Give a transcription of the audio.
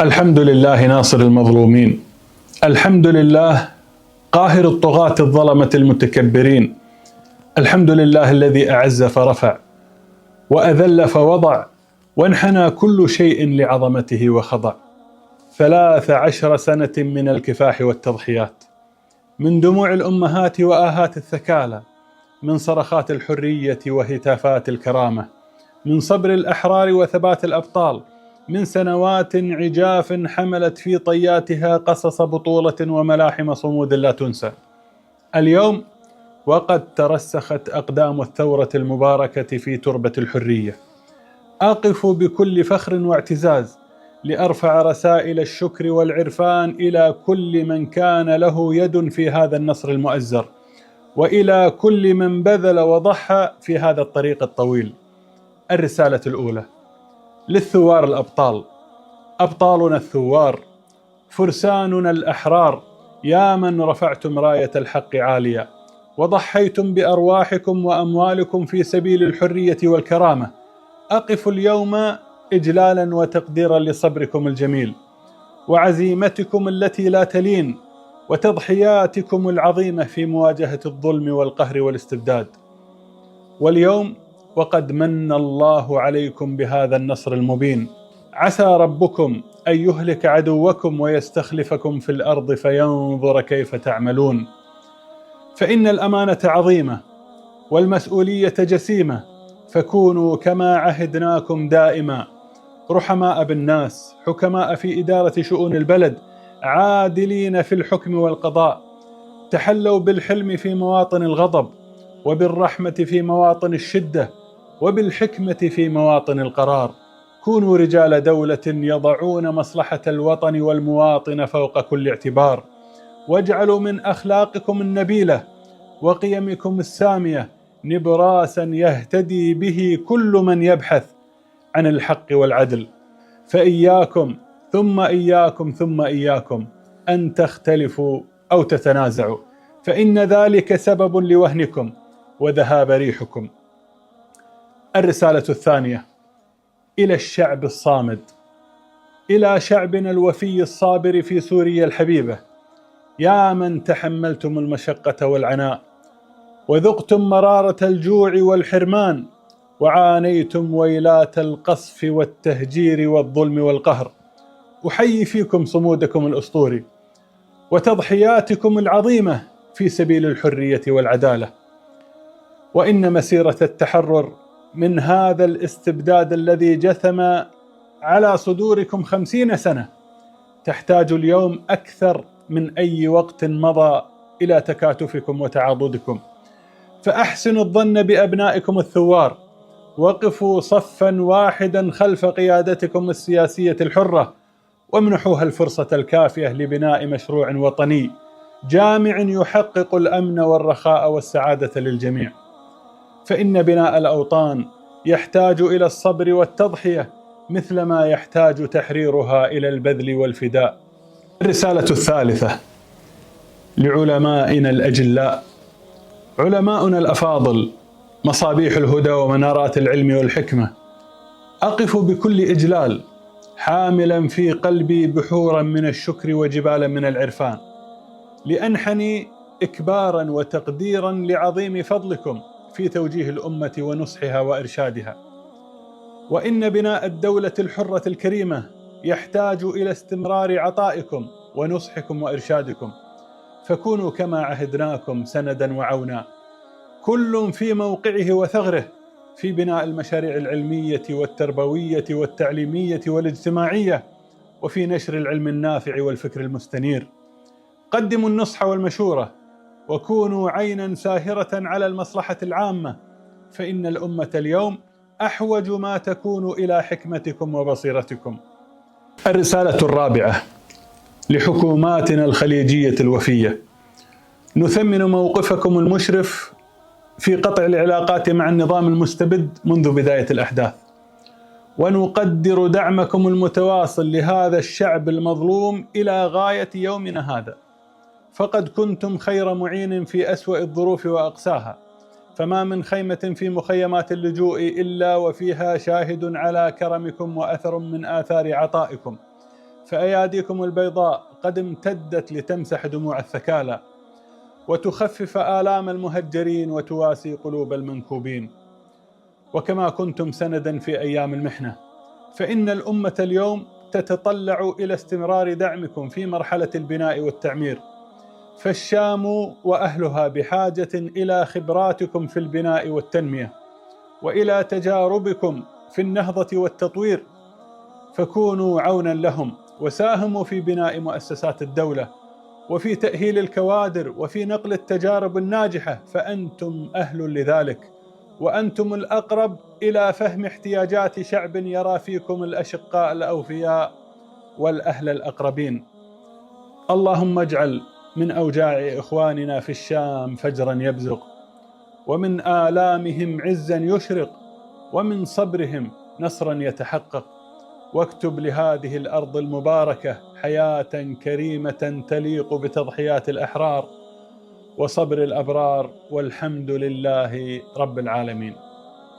الحمد لله ناصر المظلومين، الحمد لله قاهر الطغاة الظلمة المتكبرين، الحمد لله الذي أعز فرفع وأذل فوضع وانحنى كل شيء لعظمته وخضع. 13 سنة من الكفاح والتضحيات، من دموع الأمهات وآهات الثكالى، من صرخات الحرية وهتافات الكرامة، من صبر الأحرار وثبات الأبطال، من سنوات عجاف حملت في طياتها قصص بطولة وملاحم صمود لا تنسى. اليوم وقد ترسخت أقدام الثورة المباركة في تربة الحرية، أقف بكل فخر واعتزاز لأرفع رسائل الشكر والعرفان إلى كل من كان له يد في هذا النصر المؤزر، وإلى كل من بذل وضحى في هذا الطريق الطويل. الرسالة الأولى للثوار الأبطال، أبطالنا الثوار، فرساننا الأحرار، يا من رفعتم راية الحق عالية وضحيتم بأرواحكم وأموالكم في سبيل الحرية والكرامة. أقف اليوم إجلالا وتقديرا لصبركم الجميل وعزيمتكم التي لا تلين وتضحياتكم العظيمة في مواجهة الظلم والقهر والاستبداد. واليوم وقد من الله عليكم بهذا النصر المبين، عسى ربكم أن يهلك عدوكم ويستخلفكم في الأرض فينظر كيف تعملون. فإن الأمانة عظيمة والمسؤولية جسيمة، فكونوا كما عهدناكم دائما، رحماء بالناس، حكماء في إدارة شؤون البلد، عادلين في الحكم والقضاء، تحلوا بالحلم في مواطن الغضب، وبالرحمة في مواطن الشدة، وبالحكمة في مواطن القرار. كونوا رجال دولة يضعون مصلحة الوطن والمواطن فوق كل اعتبار، واجعلوا من أخلاقكم النبيلة وقيمكم السامية نبراسا يهتدي به كل من يبحث عن الحق والعدل. فإياكم ثم إياكم ثم إياكم أن تختلفوا أو تتنازعوا، فإن ذلك سبب لوهنكم وذهاب ريحكم. الرسالة الثانية إلى الشعب الصامد، إلى شعبنا الوفي الصابر في سوريا الحبيبة، يا من تحملتم المشقة والعناء وذقتم مرارة الجوع والحرمان وعانيتم ويلات القصف والتهجير والظلم والقهر. أحيي فيكم صمودكم الأسطوري وتضحياتكم العظيمة في سبيل الحرية والعدالة. وإن مسيرة التحرر من هذا الاستبداد الذي جثم على صدوركم 50 سنة تحتاج اليوم أكثر من أي وقت مضى إلى تكاتفكم وتعاضدكم. فأحسنوا الظن بأبنائكم الثوار، وقفوا صفا واحدا خلف قيادتكم السياسية الحرة، وامنحوها الفرصة الكافية لبناء مشروع وطني جامع يحقق الأمن والرخاء والسعادة للجميع. فإن بناء الأوطان يحتاج إلى الصبر والتضحية مثل ما يحتاج تحريرها إلى البذل والفداء. الرسالة الثالثة لعلمائنا الأجلاء، علماؤنا الأفاضل، مصابيح الهدى ومنارات العلم والحكمة، أقف بكل إجلال حاملا في قلبي بحورا من الشكر وجبالا من العرفان، لأنحني إكبارا وتقديرا لعظيم فضلكم في توجيه الأمة ونصحها وإرشادها. وإن بناء الدولة الحرة الكريمة يحتاج إلى استمرار عطائكم ونصحكم وإرشادكم، فكونوا كما عهدناكم سندا وعونا، كل في موقعه وثغره في بناء المشاريع العلمية والتربوية والتعليمية والاجتماعية، وفي نشر العلم النافع والفكر المستنير. قدموا النصح والمشورة، وكونوا عينا ساهرة على المصلحة العامة، فإن الأمة اليوم أحوج ما تكون إلى حكمتكم وبصيرتكم. الرسالة الرابعة لحكوماتنا الخليجية الوفية، نثمن موقفكم المشرف في قطع العلاقات مع النظام المستبد منذ بداية الأحداث، ونقدر دعمكم المتواصل لهذا الشعب المظلوم إلى غاية يومنا هذا. فقد كنتم خير معين في أسوأ الظروف وأقساها، فما من خيمة في مخيمات اللجوء إلا وفيها شاهد على كرمكم وأثر من آثار عطائكم. فأياديكم البيضاء قد امتدت لتمسح دموع الثكالى وتخفف آلام المهجرين وتواسي قلوب المنكوبين. وكما كنتم سندا في أيام المحنة، فإن الأمة اليوم تتطلع إلى استمرار دعمكم في مرحلة البناء والتعمير، فالشام وأهلها بحاجة إلى خبراتكم في البناء والتنمية وإلى تجاربكم في النهضة والتطوير، فكونوا عونا لهم وساهموا في بناء مؤسسات الدولة وفي تأهيل الكوادر وفي نقل التجارب الناجحة، فأنتم أهل لذلك، وأنتم الأقرب إلى فهم احتياجات شعب يرى فيكم الأشقاء الأوفياء والأهل الأقربين. اللهم اجعل من أوجاع إخواننا في الشام فجرا يبزق، ومن آلامهم عزا يشرق، ومن صبرهم نصرا يتحقق، واكتب لهذه الأرض المباركة حياة كريمة تليق بتضحيات الأحرار وصبر الأبرار، والحمد لله رب العالمين.